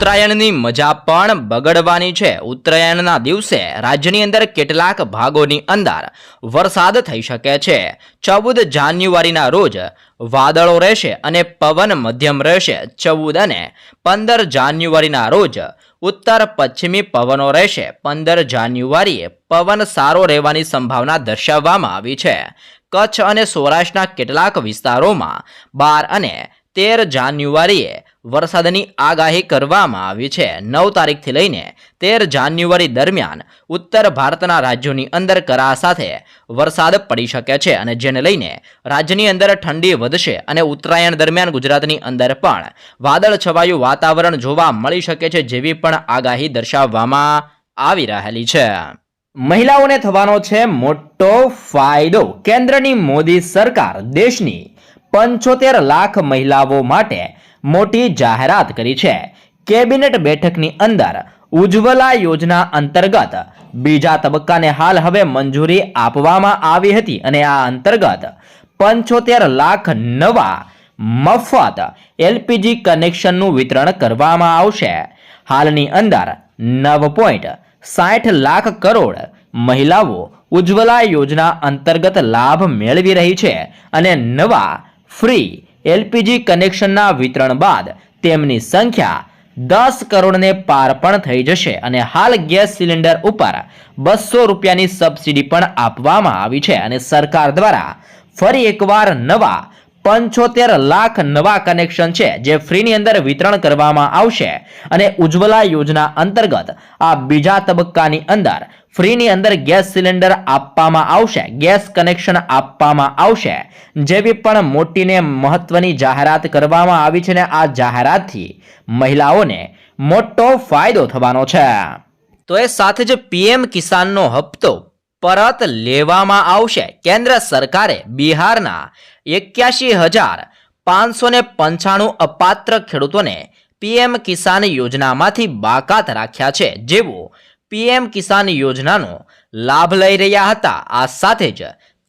ઉત્તરાયણની મજા પણ બગડવાની છે। ઉત્તરાયણના દિવસે રાજ્યની અંદર કેટલાક ભાગોની અંદર વરસાદ થઈ શકે છે। 14 જાન્યુઆરીના રોજ વાદળો રહેશે અને પવન મધ્યમ રહેશે। 14 અને 15 જાન્યુઆરીના રોજ ઉત્તર પશ્ચિમી પવનો રહેશે। 15 જાન્યુઆરીએ પવન સારો રહેવાની સંભાવના દર્શાવવામાં આવી છે। કચ્છ અને સૌરાષ્ટ્રના કેટલાક વિસ્તારોમાં 12 અને 13 જાન્યુઆરીએ વરસાદની આગાહી કરવામાં આવી છે। 9 તારીખથી લઈને 13 જાન્યુઆરી દરમિયાન ઉત્તર ભારતના રાજ્યોની અંદર કરા સાથે વરસાદ પડી શકે છે અને જેને લઈને રાજ્યની અંદર ઠંડી વધશે અને ઉત્તરાયણ દરમિયાન ગુજરાતની અંદર પણ વાદળ છવાયું વાતાવરણ જોવા મળી શકે છે જેવી પણ આગાહી દર્શાવવામાં આવી રહેલી છે। મહિલાઓને થવાનો છે મોટો ફાયદો। કેન્દ્રની મોદી સરકાર દેશની 75 લાખ મહિલાઓ માટે મોટી જાહેરાત કરી છે। કેબિનેટ બેઠકની અંદર ઉજ્જવલા યોજના અંતર્ગત બીજા તબક્કાને હાલ હવે મંજૂરી આપવામાં આવી હતી અને આ અંતર્ગત 75 લાખ નવા મફત એલપીજી કનેક્શનનું વિતરણ કરવામાં આવશે। હાલની અંદર 9.60 લાખ કરોડ મહિલાઓ ઉજ્જવલા યોજના અંતર્ગત લાભ મેળવી રહી છે અને નવા ફ્રી એલપીજી કનેક્શનના વિતરણ બાદ તેમની સંખ્યા 10 કરોડને પાર પણ થઈ જશે અને હાલ ગેસ સિલિન્ડર ઉપર 200 રૂપિયાની સબસિડી પણ આપવામાં આવી છે અને સરકાર દ્વારા ફરી એકવાર નવા 75 લાખ નવા કનેક્શન છે જે ફ્રીની અંદર વિતરણ કરવામાં આવશે અને ઉજ્જવલા યોજના અંતર્ગત આ બીજા તબક્કાની અંદર ફ્રીની અંદર ગેસ સિલિન્ડર આપવામાં આવશે, ગેસ કનેક્શન આપવામાં આવશે જેવી પણ મોટીને મહત્વની જાહેરાત કરવામાં આવી છે અને આ જાહેરાતથી મહિલાઓને મોટો ફાયદો થવાનો છે। તો એ સાથે જ પીએમ કિસાનનો હપ્તો પરત લેવામાં આવશે। કેન્દ્ર સરકારે બિહારના 81,595 અપાત્ર ખેડૂતોને પીએમ કિસાન યોજનામાંથી બાકાત રાખ્યા છે જેઓ પીએમ કિસાન યોજનાનો લાભ લઈ રહ્યા હતા। આ સાથે જ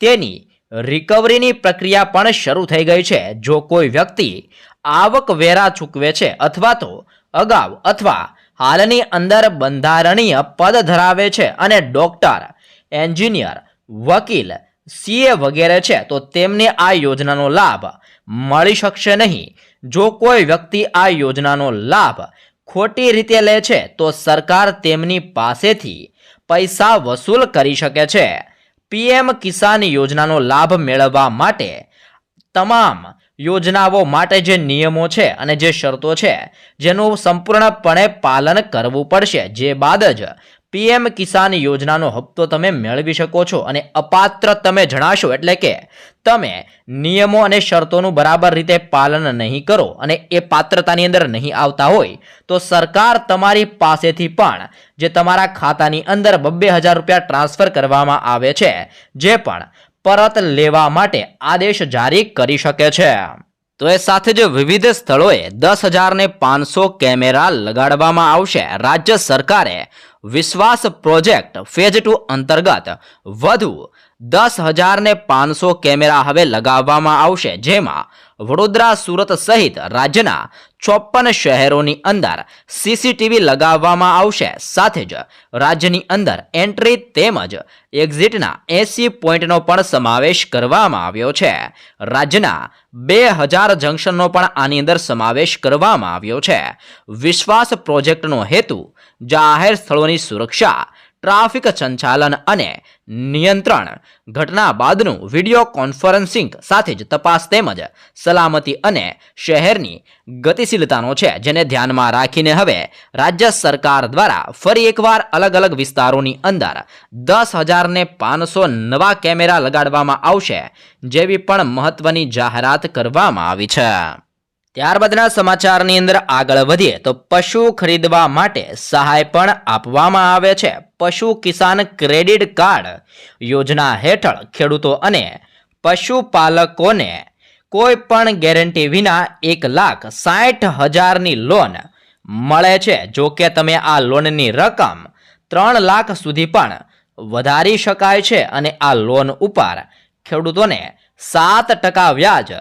તેની રિકવરીની પ્રક્રિયા પણ શરૂ થઈ ગઈ છે। જો કોઈ વ્યક્તિ આવકવેરા ચૂકવે છે અથવા તો અગાઉ અથવા હાલની અંદર બંધારણીય પદ ધરાવે છે અને ડોક્ટર, એન્જિનિયર, વકીલ, સીએ વગેરે છે તો તેમને આ યોજનાનો લાભ મળી શકશે નહીં। જો કોઈ વ્યક્તિ આ યોજનાનો લાભ ખોટી રીતે લે છે તો સરકાર તેમની પાસેથી પૈસા વસૂલ કરી શકે છે। પીએમ કિસાન યોજનાનો લાભ મેળવવા માટે તમામ યોજનાઓ માટે જે નિયમો છે અને જે શરતો છે જેનું સંપૂર્ણપણે પાલન કરવું પડશે, જે બાદ જ પીએમ કિસાન યોજનાનો હપ્તો તમે મેળવી શકો છો અને અપાત્ર તમે જણાશો એટલે કે તમે નિયમો અને શરતોનું બરાબર રીતે પાલન નહીં કરો અને એ પાત્રતાની અંદર નહીં આવતા હોય તો સરકાર તમારી પાસેથી પણ જે તમારા ખાતાની અંદર 2,000 રૂપિયા ટ્રાન્સફર કરવામાં આવે છે જે પણ પરત લેવા માટે આદેશ જારી કરી શકે છે। તો એ સાથે જ વિવિધ સ્થળોએ 10,500 કેમેરા લગાડવામાં આવશે। રાજ્ય સરકારે વિશ્વાસ પ્રોજેક્ટ ફેઝ 2 અંતર્ગત વધુ 10,500 કેમેરા હવે લગાવવામાં આવશે જેમાં વડોદરા, સુરત સહિત રાજ્યના 54 શહેરોની અંદર સીસીટીવી લગાવવામાં આવશે। સાથે જ રાજ્યની અંદર એન્ટ્રી તેમજ એક્ઝિટના 80 પોઈન્ટનો પણ સમાવેશ કરવામાં આવ્યો છે। રાજ્યના 2,000 જંકશનનો પણ આની અંદર સમાવેશ કરવામાં આવ્યો છે। વિશ્વાસ પ્રોજેક્ટનો હેતુ જાહેર સ્થળોની સુરક્ષા, ટ્રાફિક સંચાલન અને નિયંત્રણ, ઘટના બાદનું વિડીયો કોન્ફરન્સિંગ સાથે જ તપાસ તેમજ સલામતી અને શહેરની ગતિશીલતાનો છે જેને ધ્યાનમાં રાખીને હવે રાજ્ય સરકાર દ્વારા ફરી એકવાર અલગ અલગ વિસ્તારોની અંદર 10,500 નવા કેમેરા લગાડવામાં આવશે જેવી પણ મહત્વની જાહેરાત કરવામાં આવી છે। ત્યારબાદના સમાચારની અંદર આગળ વધીએ તો પશુ ખરીદવા માટે સહાય પણ આપવામાં આવે છે। પશુ કિસાન ક્રેડિટ કાર્ડ યોજના હેઠળ ખેડૂતો અને પશુપાલકોને કોઈ પણ ગેરંટી વિના 1,60,000ની લોન મળે છે। જો કે તમે આ લોનની રકમ 3 લાખ સુધી પણ વધારી શકાય છે અને આ લોન ઉપર ખેડૂતોને 7% વ્યાજ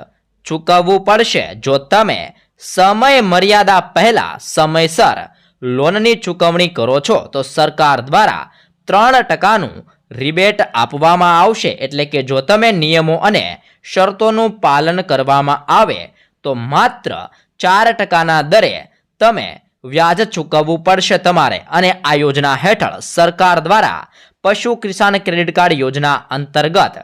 ચૂકવવું પડશે। જો તમે સમય મર્યાદા પહેલા સમયસર લોનની ચૂકવણી કરો છો તો સરકાર દ્વારા 3%નું રિબેટ આપવામાં આવશે. એટલે કે જો તમે નિયમો અને શરતોનું પાલન કરવામાં આવે તો માત્ર 4%ના દરે તમે વ્યાજ ચૂકવવું પડશે તમારે. અને આ યોજના હેઠળ સરકાર દ્વારા પશુ કિસાન ક્રેડિટ કાર્ડ યોજના અંતર્ગત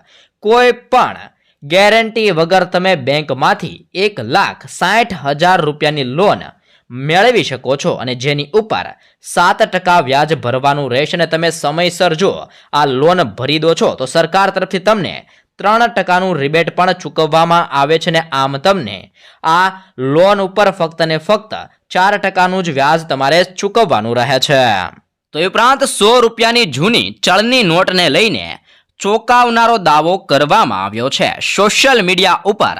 કોઈ પણ ગેરંટી વગર તમે બેંકમાંથી 1,60,000 રૂપિયાની લોન મેળવી શકો છો અને જેની ઉપર 7% વ્યાજ ભરવાનું રહેશે. અને તમે સમયસર જો આ લોન ભરી દો છો તો સરકાર તરફથી તમને 3%નું રિબેટ પણ ચૂકવવામાં આવે છે. ને આમ તમને આ લોન ઉપર ફક્ત ને ફક્ત 4%નું જ વ્યાજ તમારે ચૂકવવાનું રહે છે. તો એ ઉપરાંત 100 રૂપિયાની જૂની ચલણી નોટને લઈને ચોંકાવનારો દાવો કરવામાં આવ્યો છે. સોશિયલ મીડિયા ઉપર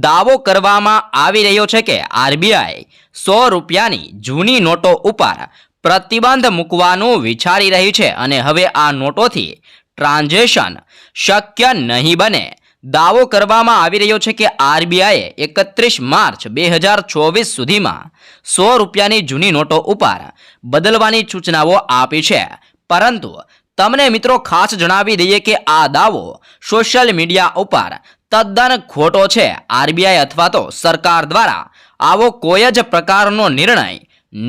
દાવો કરવામાં આવી રહ્યો છે કે આરબીઆઈ 100 રૂપિયાની જૂની નોટો ઉપર પ્રતિબંધ મૂકવાનું વિચારી રહી છે અને હવે આ નોટોથી ટ્રાન્ઝેક્શન શક્ય નહીં બને. દાવો કરવામાં આવી રહ્યો છે કે આરબીઆઈએ 31 માર્ચ 2024 સુધીમાં 100 રૂપિયાની જૂની નોટો ઉપર બદલવાની સૂચનાઓ આપી છે. પરંતુ તમને મિત્રો ખાસ જણાવી દઈએ કે આ દાવો સોશિયલ મીડિયા ઉપર તદ્દન ખોટો છે. આરબીઆઈ અથવા તો સરકાર દ્વારા આવો કોઈ જ પ્રકારનો નિર્ણય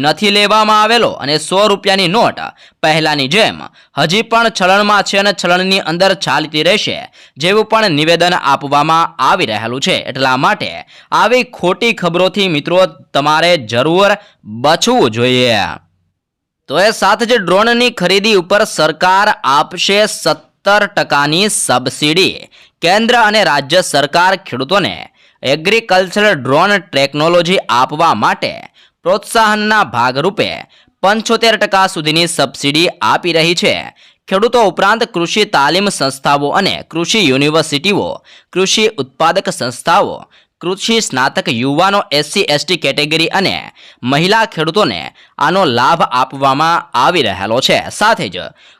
નથી લેવામાં આવેલો અને 100 રૂપિયાની નોટ પહેલાની જેમ હજી પણ ચલણમાં છે અને ચલણની અંદર ચાલતી રહેશે જેવું પણ નિવેદન આપવામાં આવી રહેલું છે. એટલા માટે આવી ખોટી ખબરોથી મિત્રો તમારે જરૂર બચવું જોઈએ. તો એ સાથે જ ડ્રોનની ખરીદી ઉપર સરકાર આપશે 17%ની સબસિડી. કેન્દ્ર અને રાજ્ય સરકાર ખેડૂતોને એગ્રીકલ્ચર ડ્રોન ટેકનોલોજી આપવા માટે પ્રોત્સાહનના ભાગરૂપે 75% સુધીની સબસિડી આપી રહી છે. ખેડૂતો ઉપરાંત કૃષિ તાલીમ સંસ્થાઓ અને કૃષિ યુનિવર્સિટીઓ, કૃષિ ઉત્પાદક સંસ્થાઓ, કૃષિ સ્નાતક યુવાનો, SC/ST કેટેગરી અને મહિલા ખેડૂતોને આનો લાભ આપવામાં આવી રહેલો છે. સાથે જ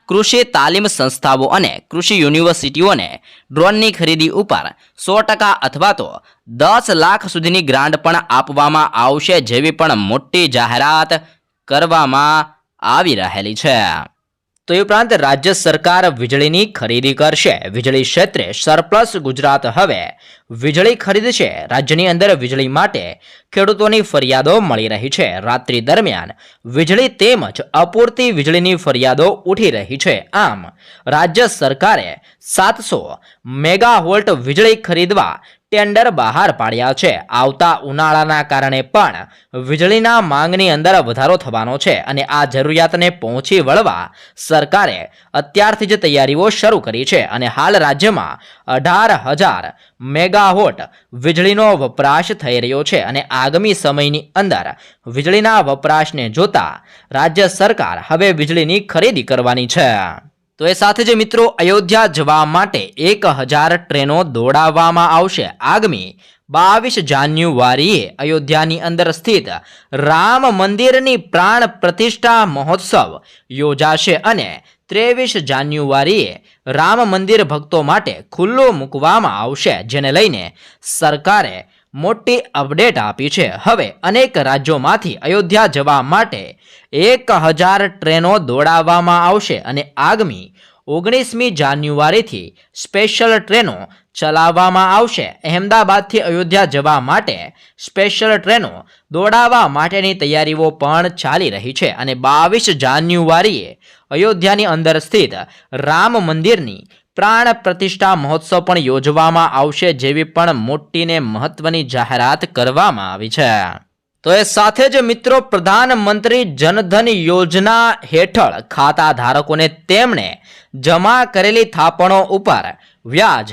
કૃષિ તાલીમ સંસ્થાઓ અને કૃષિ યુનિવર્સિટીઓને ડ્રોનની ખરીદી ઉપર 100% અથવા તો 10 લાખ સુધીની ગ્રાન્ટ પણ આપવામાં આવશે જેવી પણ મોટી જાહેરાત કરવામાં આવી રહેલી છે. તો એ ઉપરાંત રાજ્ય સરકાર વીજળીની ખરીદી કરશે. વીજળી ક્ષેત્રે સરપ્લસ ગુજરાત હવે વીજળી ખરીદશે. રાજ્યની અંદર વીજળી માટે ખેડૂતોની ફરિયાદો મળી રહી છે. રાત્રિ દરમિયાન વીજળી તેમજ અપૂરતી વીજળીની ફરિયાદો ઉઠી રહી છે. આમ રાજ્ય સરકારે 700 મેગાવોલ્ટ વીજળી ખરીદવા ટેન્ડર બહાર પાડ્યા છે. આવતા ઉનાળાના કારણે પણ વીજળીના માંગની અંદર વધારો થવાનો છે અને આ જરૂરિયાતને પહોંચી વળવા સરકારે અત્યારથી જ તૈયારીઓ શરૂ કરી છે અને હાલ રાજ્યમાં 18,000 મેગાવોટ વીજળીનો વપરાશ થઈ રહ્યો છે અને આગામી સમયની અંદર વીજળીના વપરાશને જોતા રાજ્ય સરકાર હવે વીજળીની ખરીદી કરવાની છે. તો એ સાથે જ મિત્રો અયોધ્યા જવા માટે 1,000 ટ્રેનો દોડાવવામાં આવશે. આગામી 22 જાન્યુઆરીએ અયોધ્યાની અંદર સ્થિત રામ મંદિરની પ્રાણ પ્રતિષ્ઠા મહોત્સવ યોજાશે અને 23 જાન્યુઆરીએ રામ મંદિર ભક્તો માટે ખુલ્લું મૂકવામાં આવશે, જેને લઈને સરકારે મોટી અપડેટ આપી છે. હવે અનેક રાજ્યોમાંથી અયોધ્યા જવા માટે 1,000 ટ્રેનો દોડાવવામાં આવશે અને આગામી 19મી જાન્યુઆરીથી સ્પેશિયલ ટ્રેનો ચલાવવામાં આવશે. અહેમદાબાદથી અયોધ્યા જવા માટે સ્પેશિયલ ટ્રેનો દોડાવવા માટેની તૈયારીઓ પણ ચાલી રહી છે અને 22 જાન્યુઆરીએ અયોધ્યાની અંદર સ્થિત રામ મંદિરની પ્રાણ પ્રતિષ્ઠા મહોત્સવ પણ યોજવામાં આવશે જેવી પણ મોટીને મહત્વની જાહેરાત કરવામાં આવી છે. તો એ સાથે જ મિત્રો પ્રધાનમંત્રી જનધન યોજના હેઠળ ખાતા ધારકોને તેમણે જમા કરેલી થાપણો ઉપર વ્યાજ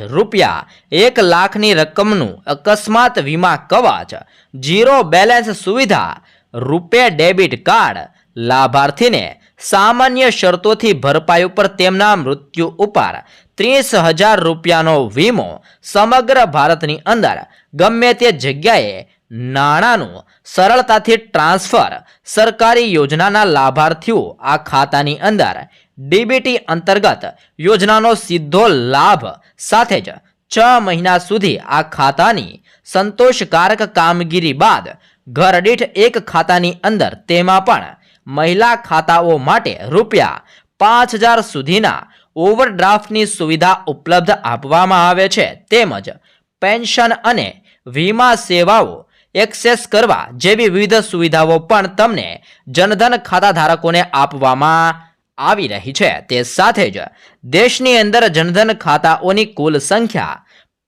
₹1 લાખની રકમનું અકસ્માત વીમા કવચ, ઝીરો બેલેન્સ સુવિધા, રૂપે ડેબિટ કાર્ડ, લાભાર્થીને સામાન્ય શરતોથી ભરપાઈ ઉપર તેમના મૃત્યુ ઉપર 30,000 રૂપિયાનો વીમો, સમગ્ર ભારતની અંદર ગમે તે જગ્યાએ નાણાંનું સરળતાથી ટ્રાન્સફર, સરકારી યોજનાના લાભાર્થીઓ આ ખાતાની અંદર ડીબીટી અંતર્ગત યોજનાનો સીધો લાભ, સાથે જ 6 મહિના સુધી આ ખાતાની સંતોષકારક કામગીરી બાદ ઘર દીઠ એક ખાતાની અંદર, તેમાં પણ મહિલા ખાતાઓ માટે ₹5000 સુધીના ઓવરડ્રાફ્ટની સુવિધા ઉપલબ્ધ આપવામાં આવે છે. તેમજ પેન્શન અને વીમા સેવાઓ એક્સેસ કરવા જેવી વિવિધ સુવિધાઓ પણ તમને જનધન ખાતા ધારકોને આપવામાં આવી રહી છે. તે સાથે જ દેશની અંદર જનધન ખાતાઓની કુલ સંખ્યા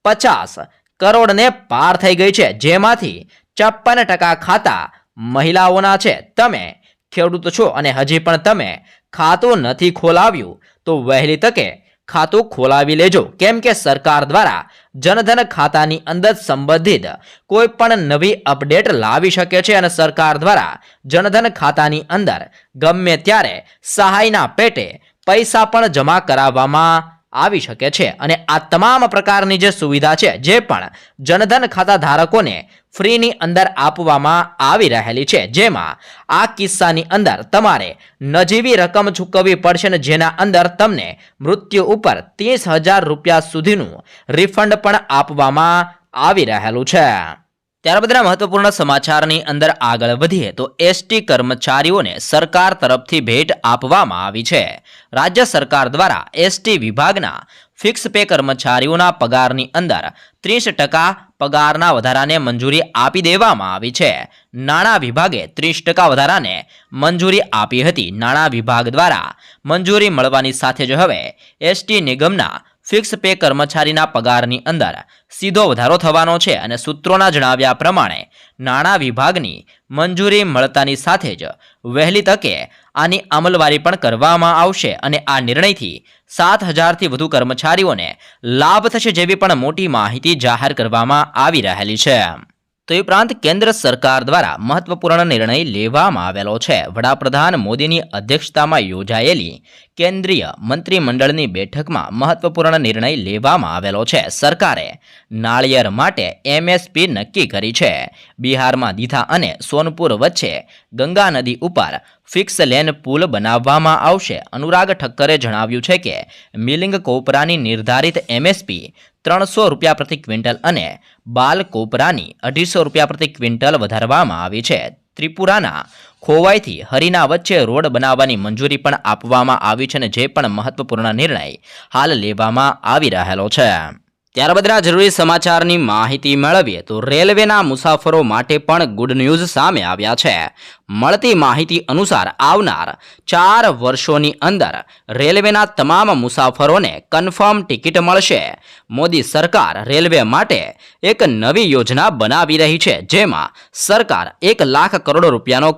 50 કરોડને પાર થઈ ગઈ છે, જેમાંથી 54% ખાતા મહિલાઓના છે. તમે ખેડૂત છો અને હજી પણ તમે ખાતું નથી ખોલાવ્યું તો વહેલી તકે ખાતું ખોલાવી લેજો, કેમ કે સરકાર દ્વારા જનધન ખાતાની અંદર સંબંધિત કોઈ પણ નવી અપડેટ લાવી શકે છે અને સરકાર દ્વારા જનધન ખાતાની અંદર ગમે ત્યારે સહાયના પેટે પૈસા પણ જમા કરાવવામાં આવી શકે છે. અને આ તમામ પ્રકારની જે સુવિધા છે, જે પણ જનધન ખાતા ધારકોને ફ્રીની અંદર આપવામાં આવી રહેલી છે, જેમાં આ કિસ્સાની અંદર તમારે નજીવી રકમ ચૂકવવી પડશે ને જેના અંદર તમને મૃત્યુ ઉપર ₹30,000 સુધીનું રિફંડ પણ આપવામાં આવી રહેલું છે. ત્યારબાદના મહત્વપૂર્ણ સમાચારની અંદર આગળ વધીએ તો એસટી કર્મચારીઓને સરકાર તરફથી ભેટ આપવામાં આવી છે. રાજ્ય સરકાર દ્વારા એસટી વિભાગના ફિક્સ પે કર્મચારીઓના પગારની અંદર 30% પગારના વધારાને મંજૂરી આપી દેવામાં આવી છે. નાણાં વિભાગે 30% વધારાને મંજૂરી આપી હતી. નાણાં વિભાગ દ્વારા મંજૂરી મળવાની સાથે જ હવે એસટી નિગમના ફિક્સ પે કર્મચારીના પગારની અંદર સીધો વધારો થવાનો છે અને સૂત્રોના જણાવ્યા પ્રમાણે નાણાં વિભાગની મંજૂરી મળતાની સાથે જ વહેલી તકે આની અમલવારી પણ કરવામાં આવશે અને આ નિર્ણયથી 7000થી વધુ કર્મચારીઓને લાભ થશે જેવી પણ મોટી માહિતી જાહેર કરવામાં આવી રહેલી છે. તો એ ઉપરાંત કેન્દ્ર સરકાર દ્વારા મહત્વપૂર્ણ નિર્ણય લેવામાં આવેલો છે. વડાપ્રધાન મોદીની અધ્યક્ષતામાં યોજાયેલી કેન્દ્રીય મંત્રીમંડળની બેઠકમાં મહત્વપૂર્ણ નિર્ણય લેવામાં આવેલો છે. સરકારે નાળિયેર માટે MSP નક્કી કરી છે. બિહારમાં દીઘા અને સોનપુર વચ્ચે ગંગા નદી ઉપર ફિક્સ લેન પુલ બનાવવામાં આવશે. અનુરાગ ઠક્કરે જણાવ્યું છે કે મિલિંગ કોપરાની નિર્ધારિત MSP ₹300 પ્રતિ ક્વિન્ટલ અને બાલ કોપરાની ₹250 પ્રતિ ક્વિન્ટલ વધારવામાં આવી છે. ત્રિપુરાના ખોવાઈથી હરીના વચ્ચે રોડ બનાવવાની મંજૂરી પણ આપવામાં આવી છે અને જે પણ મહત્વપૂર્ણ નિર્ણય હાલ લેવામાં આવી રહેલો છે. ત્યારબાદના જરૂરી સમાચારની માહિતી મેળવીએ તો રેલવેના મુસાફરો માટે પણ ગુડ ન્યૂઝ સામે આવ્યા છે. મળતી માહિતી અનુસાર આવનાર 4 વર્ષોની અંદર રેલવેના તમામ મુસાફરોને કન્ફર્મ ટિકિટ મળશે. મોદી સરકાર રેલવે માટે એક નવી યોજના બનાવી રહી છે, જેમાં સરકાર ₹1 લાખ કરોડ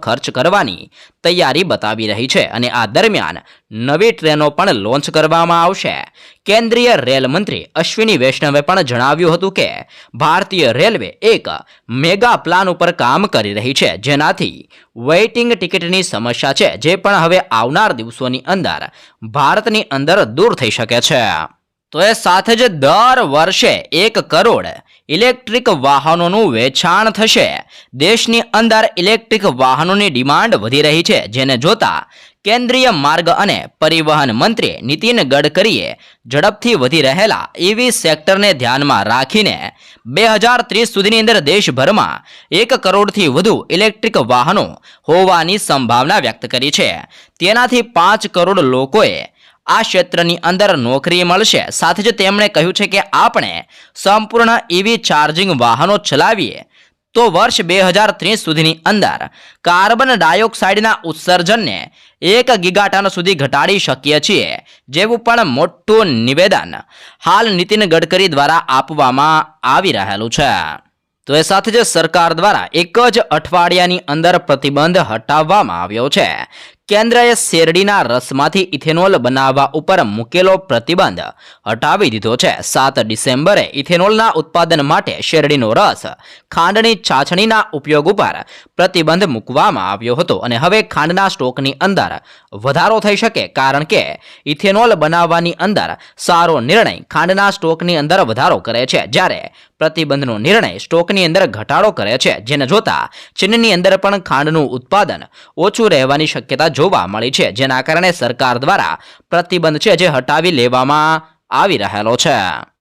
ખર્ચ કરવાની તૈયારી બતાવી રહી છે અને આ દરમિયાન નવી ટ્રેનો પણ લોન્ચ કરવામાં આવશે. કેન્દ્રીય રેલ મંત્રી અશ્વિની વૈષ્ણવે પણ જણાવ્યું હતું કે ભારતીય રેલવે એક મેગા પ્લાન ઉપર કામ કરી રહી છે, જેનાથી વેઇટિંગ ટિકિટની સમસ્યા છે જે પણ હવે આવનાર દિવસોની અંદર ભારતની અંદર દૂર થઈ શકે છે. તો એ સાથે જ દર વર્ષે 1 કરોડ ઇલેક્ટ્રિક વાહનોનું વેચાણ થશે. દેશની અંદર ઇલેક્ટ્રિક વાહનોની ડિમાન્ડ વધી રહી છે, જેને જોતા કેન્દ્રીય માર્ગ અને પરિવહન મંત્રી નીતિન ગડકરીએ ઝડપથી વધી રહેલા EV સેક્ટરને ધ્યાનમાં રાખીને 2030 સુધીની અંદર દેશભરમાં 1 કરોડથી વધુ ઇલેક્ટ્રિક વાહનો હોવાની સંભાવના વ્યક્ત કરી છે. તેનાથી 5 કરોડ લોકોએ આ ક્ષેત્રની અંદર નોકરી મળશે. સાથે જ તેમણે કહ્યું છે કે આપણે સંપૂર્ણ EV ચાર્જિંગ વાહનો ચલાવીએ તો વર્ષ 2030 સુધીની અંદર કાર્બન ડાયોક્સાઇડના ઉત્સર્જનને 1 ગીગાટન સુધી ઘટાડી શકીએ છીએ, જેવું પણ મોટું નિવેદન હાલ નીતિન ગડકરી દ્વારા આપવામાં આવી રહેલું છે. તો એ સાથે જ સરકાર દ્વારા એક જ અઠવાડિયાની અંદર પ્રતિબંધ હટાવવામાં આવ્યો છે. કેન્દ્રએ શેરડીના રસમાંથી ઇથેનોલ બનાવવા ઉપર મૂકેલો પ્રતિબંધ હટાવી દીધો છે. 7 ડિસેમ્બરે ઇથેનોલના ઉત્પાદન માટે શેરડીનો રસ, ખાંડની ચાસણીના ઉપયોગ ઉપર પ્રતિબંધ મૂકવામાં આવ્યો હતો અને હવે ખાંડના સ્ટોકની અંદર વધારો થઈ શકે, કારણ કે ઇથેનોલ બનાવવાની અંદર સારો નિર્ણય ખાંડના સ્ટોકની અંદર વધારો કરે છે, જ્યારે પ્રતિબંધનો નિર્ણય સ્ટોકની અંદર ઘટાડો કરે છે. જેને જોતા ચીનની અંદર પણ ખાંડનું ઉત્પાદન ઓછું રહેવાની શક્યતા જોવા મળી છે, જેના કારણે સરકાર દ્વારા પ્રતિબંધ છે જે હટાવી લેવામાં આવી રહેલો છે.